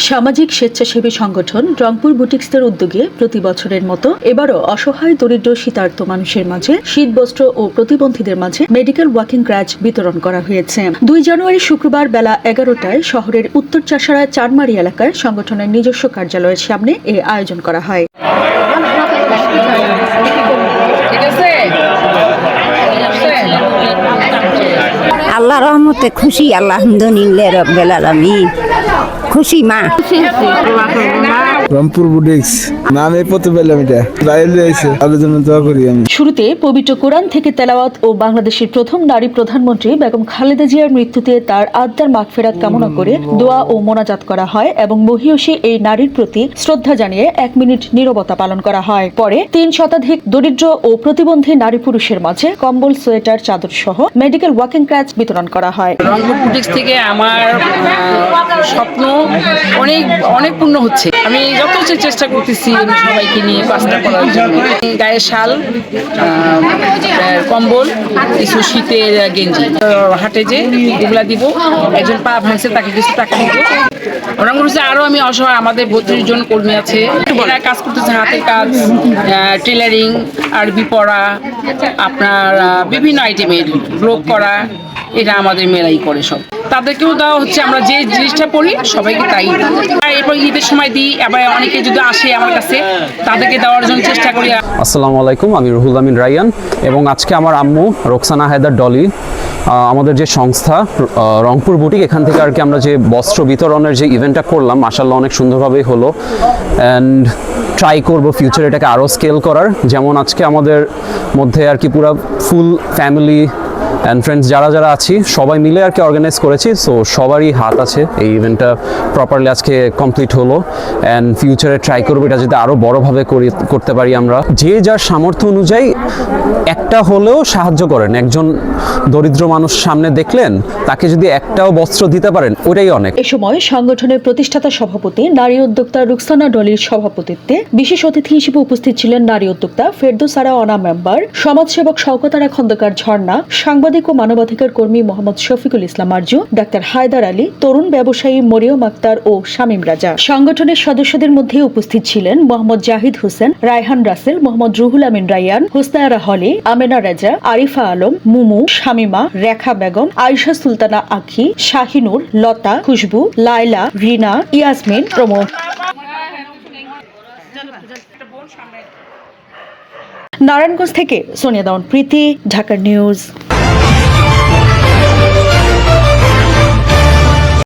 সামাজিক স্বেচ্ছাসেবী সংগঠন রংপুর বুটিক্সের উদ্যোগে প্রতি বছরের মতো এবারও অসহায় দরিদ্র শীতার্ত মানুষের মাঝে শীতবস্ত্র ও প্রতিবন্ধীদের মাঝে মেডিকেল ওয়াকিং ক্র্যাচ বিতরণ করা হয়েছে। 2 জানুয়ারি শুক্রবার বেলা 11টায় শহরের উত্তর চাষাড়া চারমারি এলাকার সংগঠনের নিজস্ব কার্যালয়ের সামনে এ আয়োজন করা হয়। আল্লাহ রহমতে খুশি, আলহামদুলিল্লাহ রাব্বিল আলামিন। খুশি মা। রংপুর বুটিক্স নামে পড়তে পেলাম, এটা বাইরে এসে তাদের জন্য দোয়া করি আমি। শুরুতে পবিত্র কোরআন থেকে তেলাওয়াত ও বাংলাদেশের প্রথম নারী প্রধানমন্ত্রী বেগম খালেদা জিয়ার মৃত্যুতে তার আত্মার মাগফিরাত কামনা করে দোয়া ও মোনাজাত করা হয় এবং মহিয়সী এই নারীর প্রতি শ্রদ্ধা জানিয়ে 1 মিনিট নীরবতা পালন করা হয়। পরে 3 শতাধিক দরিদ্র ও প্রতিবন্ধী নারী পুরুষের মাঝে কম্বল, সোয়েটার, চাদর সহ মেডিকেল ওয়াকিং ক্র্যাচ বিতরণ করা হয়। রংপুর বুটিক্স থেকে আমার স্বপ্ন অনেক পূর্ণ হচ্ছে। আমি যথেষ্ট চেষ্টা করতেছি সবাইকে নিয়ে কাজটা করার জন্য। গায়ে শাল, কম্বল, কিছু শীতের গেঞ্জি, হাটে যে এগুলা দিব। একজন পা ভাঙছে তাকে কিছু টাকা দিব। রংপুর আরো আমি অসহায়, আমাদের 32 জন কর্মী আছে, এরা কাজ করতেছে, হাতের কাজ, টেলারিং, আরবি পড়া, আপনার বিভিন্ন আইটেমের ব্লক করা, এটা আমাদের মেয়েরাই করে সব। তাদেরকেও দেওয়া হচ্ছে, আমরা যে জিনিসটা পড়ি সবাইকে তাই। এরপর ঈদের সময় দিই, আবার অনেকে যদি আসে আমার কাছে তাদেরকে দেওয়ার জন্য চেষ্টা করি। আসসালামু আলাইকুম, আমি রুহুল আমিন রায়ান এবং আজকে আমার আম্মু রোকসানা হায়দার ডলি, আমাদের যে সংস্থা রংপুর বুটিক, এখান থেকে আর কি আমরা যে বস্ত্র বিতরণের যে ইভেন্টটা করলাম, মাশাআল্লাহ অনেক সুন্দরভাবেই হলো। অ্যান্ড ট্রাই করবো ফিউচারে এটাকে আরও স্কেল করার। যেমন আজকে আমাদের মধ্যে আর কি পুরো ফুল ফ্যামিলি অ্যান্ড ফ্রেন্ডস যারা আছি সবাই মিলে আর কি অর্গানাইজ করেছি। সো সবারই হাত আছে এই ইভেন্টটা প্রপারলি আজকে কমপ্লিট হলো। অ্যান্ড ফিউচারে ট্রাই করবো এটা যদি আরও বড়োভাবে করতে পারি আমরা। যে যার সামর্থ্য অনুযায়ী একটা হলেও সাহায্য করেন। একজন দরিদ্র মানুষ সামনে দেখলেন, তাকে যদি একটাও বস্ত্র দিতে পারেন ওটাই অনেক। এ সময় সংগঠনের প্রতিষ্ঠাতা সভাপতি নারী উদ্যোক্তা রুকসানা ডলির সভাপতিত্বে বিশেষ অতিথি হিসেবে উপস্থিত ছিলেন নারী উদ্যোক্তা ফেরদৌসারা অনা মেম্বার, সমাজসেবক শওকতারা খন্দকার ঝর্ণা, সাংবাদিক ও মানবাধিকার কর্মী মোহাম্মদ শফিকুল ইসলাম আরজু, ডাক্তার হায়দার আলী, তরুণ ব্যবসায়ী মরিয়ম আক্তার ও শামীম রাজা। সংগঠনের সদস্যদের মধ্যে উপস্থিত ছিলেন মোহাম্মদ জাহিদ হোসেন, রায়হান রাসেল, মোহাম্মদ রুহুল আমিন রায়ান, হোসনায়ারা হলি, আমেনা রাজা, আরিফা আলম, মুমু, শামিমা, রেখা বেগম, আয়েশা সুলতানা আখি, শাহিনুর, লতা, খুশবু, লায়লা, রিনা, ইয়াসমিন প্রমুখ। নারায়ণগঞ্জ থেকে সোনিয়া দাওয়ান প্রীতি, ঢাকা নিউজ।